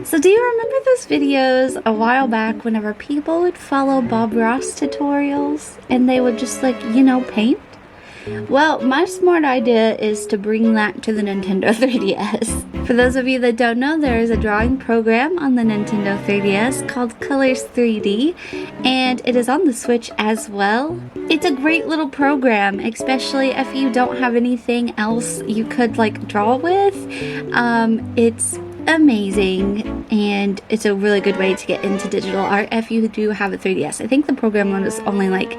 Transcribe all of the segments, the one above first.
So do you remember those videos a while back whenever people would follow Bob Ross tutorials and they would just like, you know, paint? Well, my smart idea is to bring that to the Nintendo 3DS. For those of you that don't know, there is a drawing program on the Nintendo 3DS called Colors 3D, and it is on the Switch as well. It's a great little program, especially if you don't have anything else you could like draw with. It's amazing, and it's a really good way to get into digital art if you do have a 3DS. I think the program is only like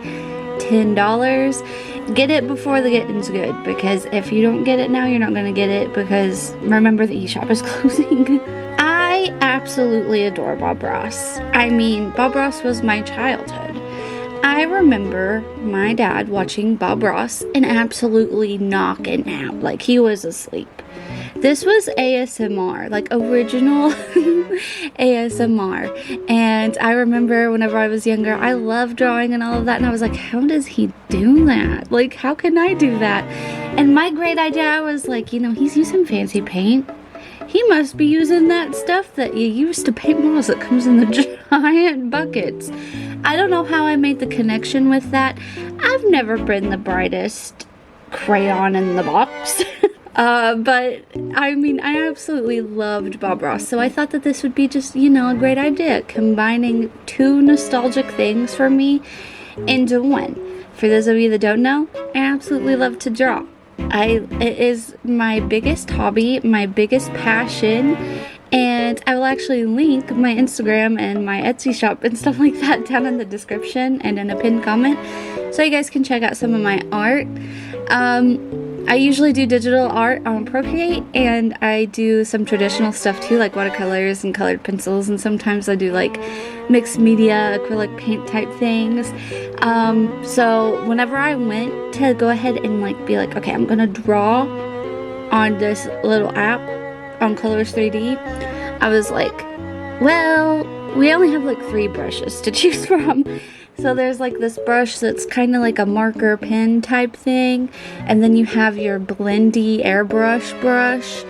$10. Get it before the getting's good, because if you don't get it now, you're not going to get it, because remember the eShop is closing. I absolutely adore Bob Ross. I mean, Bob Ross was my childhood. I remember my dad watching Bob Ross and absolutely knocking out, like he was asleep. This was ASMR, like original ASMR. And I remember whenever I was younger, I loved drawing and all of that. And I was like, how does he do that? Like, how can I do that? And my great idea was like, you know, he's using fancy paint. He must be using that stuff that you used to paint walls that comes in the giant buckets. I don't know how I made the connection with that. I've never been the brightest crayon in the box. But I mean, I absolutely loved Bob Ross, so I thought that this would be just, you know, a great idea, combining two nostalgic things for me into one. For those of you that don't know, I absolutely love to draw. It is my biggest hobby, my biggest passion, and I will actually link my Instagram and my Etsy shop and stuff like that down in the description and in a pinned comment, so you guys can check out some of my art. I usually do digital art on Procreate, and I do some traditional stuff too, like watercolors and colored pencils, and sometimes I do like mixed media, acrylic paint type things. So whenever I went to go ahead and like be like, okay, I'm gonna draw on this little app on Colors 3D, I was like, well, we only have like 3 brushes to choose from. So there's like this brush that's kind of like a marker pen type thing, and then you have your blendy airbrush brush,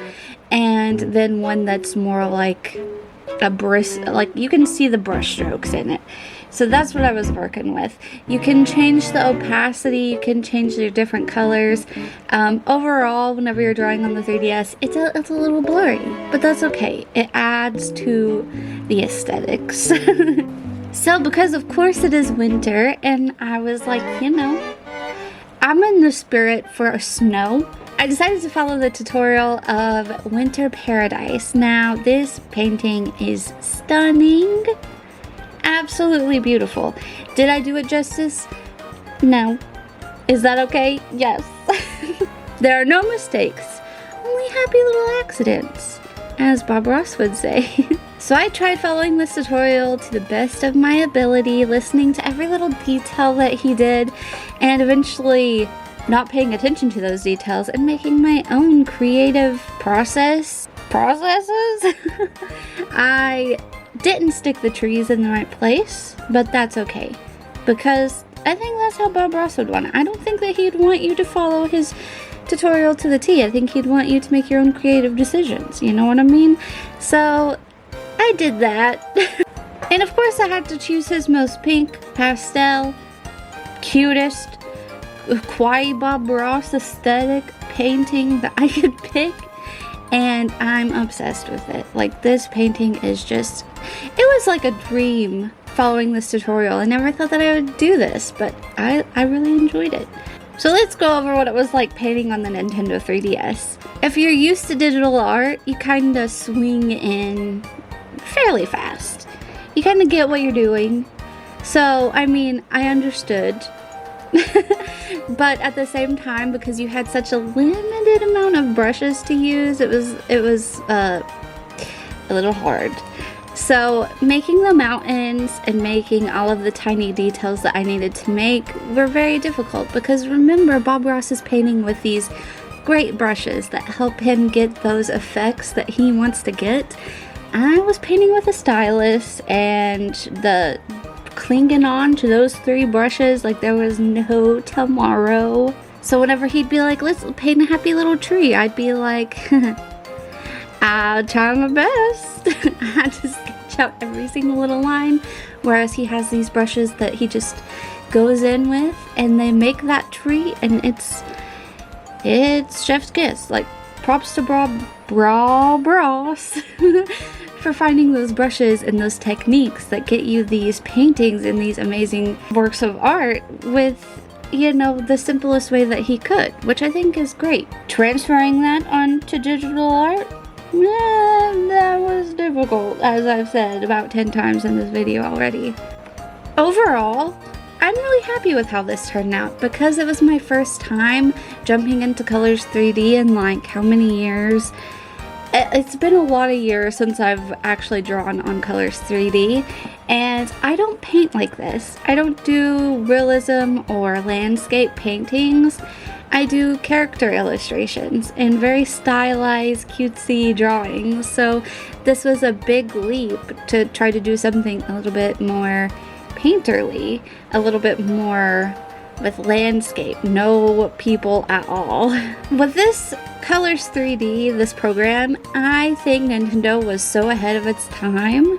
and then one that's more like a like you can see the brush strokes in it. So that's what I was working with. You can change the opacity, you can change your different colors. Overall, whenever you're drawing on the 3DS, it's a little blurry, but that's okay. It adds to the aesthetics. So because of course it is winter, and I was like, you know, I'm in the spirit for snow, I decided to follow the tutorial of Winter Paradise. Now this painting is stunning, absolutely beautiful. Did I do it justice? No. Is that okay? Yes. There are no mistakes, only happy little accidents, as Bob Ross would say. So I tried following this tutorial to the best of my ability, listening to every little detail that he did, and eventually not paying attention to those details and making my own creative processes. I didn't stick the trees in the right place, but that's okay, because I think that's how Bob Ross would want it. I don't think that he'd want you to follow his tutorial to the T. I think he'd want you to make your own creative decisions, you know what I mean? So I did that. And of course I had to choose his most pink, pastel, cutest, kawaii Bob Ross aesthetic painting that I could pick, and I'm obsessed with it. Like, this painting is just, it was like a dream following this tutorial. I never thought that I would do this, but I really enjoyed it. So let's go over what it was like painting on the Nintendo 3DS. If you're used to digital art, you kind of swing in fairly fast. You kind of get what you're doing. So, I mean, I understood. But at the same time, because you had such a limited amount of brushes to use, it was a little hard. So making the mountains and making all of the tiny details that I needed to make were very difficult, because remember, Bob Ross is painting with these great brushes that help him get those effects that he wants to get. I was painting with a stylus, and the clinging on to those 3 brushes like there was no tomorrow. So whenever he'd be like, let's paint a happy little tree, I'd be like, I'll try my best. fast. I had to sketch out every single little line, whereas he has these brushes that he just goes in with, and they make that tree, and it's chef's kiss. Like, props to Bros for finding those brushes and those techniques that get you these paintings and these amazing works of art with, you know, the simplest way that he could, which I think is great. Transferring that onto digital art, that was difficult, as I've said about 10 times in this video already. Overall, I'm really happy with how this turned out because it was my first time jumping into Colors 3D in like how many years? It's been a lot of years since I've actually drawn on Colors 3D, and I don't paint like this. I don't do realism or landscape paintings. I do character illustrations and very stylized, cutesy drawings. So this was a big leap to try to do something a little bit more painterly, a little bit more with landscape, no people at all. With this Colors 3D, this program, I think Nintendo was so ahead of its time,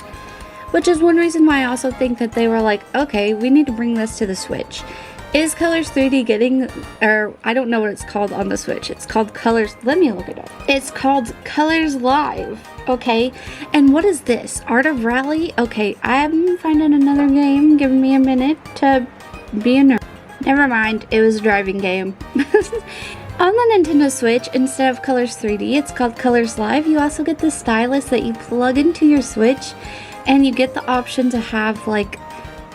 which is one reason why I also think that they were like, okay, we need to bring this to the Switch. Is Colors 3D getting, or I don't know what it's called on the Switch. It's called Colors, let me look it up. It's called Colors Live, okay? And what is this? Art of Rally? Okay, I'm finding another game. Give me a minute to be a nerd. Never mind, it was a driving game. On the Nintendo Switch, instead of Colors 3D, it's called Colors Live. You also get the stylus that you plug into your Switch, and you get the option to have like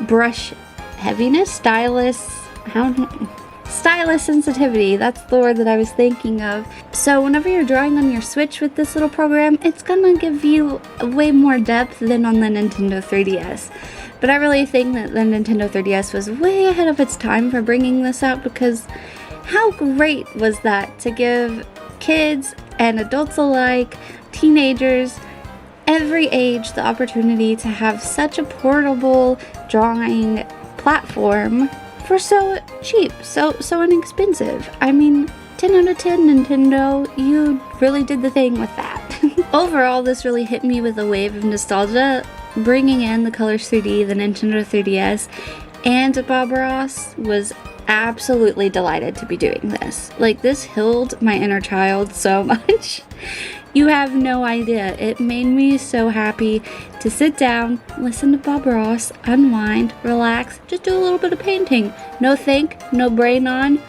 brush heaviness, stylus sensitivity. That's the word that I was thinking of. So whenever you're drawing on your Switch with this little program, it's gonna give you way more depth than on the Nintendo 3DS. But I really think that the Nintendo 3DS was way ahead of its time for bringing this out, because how great was that to give kids and adults alike, teenagers, every age, the opportunity to have such a portable drawing platform for so cheap, so inexpensive. I mean, 10 out of 10 Nintendo, you really did the thing with that. Overall, this really hit me with a wave of nostalgia, bringing in the Colors 3D, the Nintendo 3DS, and Bob Ross was absolutely delighted to be doing this. Like, this healed my inner child so much. You have no idea. It made me so happy to sit down, listen to Bob Ross, unwind, relax, just do a little bit of painting. No think, no brain on,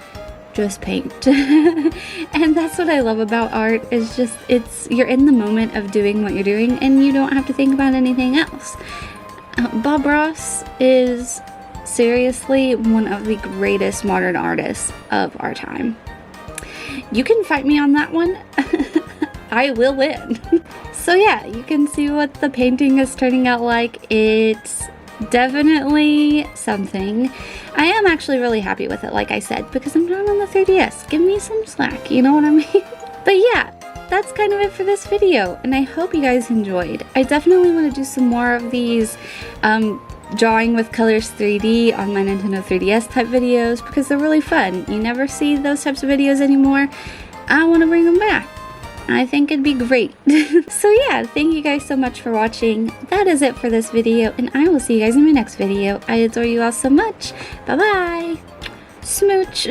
just paint. And that's what I love about art, is just, you're in the moment of doing what you're doing and you don't have to think about anything else. Bob Ross is seriously one of the greatest modern artists of our time. You can fight me on that one. I will win. So yeah, you can see what the painting is turning out like. It's definitely something. I am actually really happy with it, like I said, because I'm drawing on the 3DS. Give me some slack, you know what I mean? But yeah, that's kind of it for this video, and I hope you guys enjoyed. I definitely want to do some more of these drawing with Colors 3D on my Nintendo 3DS type videos, because they're really fun. You never see those types of videos anymore. I want to bring them back. I think it'd be great. So yeah, thank you guys so much for watching. That is it for this video, and I will see you guys in my next video. I adore you all so much. Bye bye. Smooch.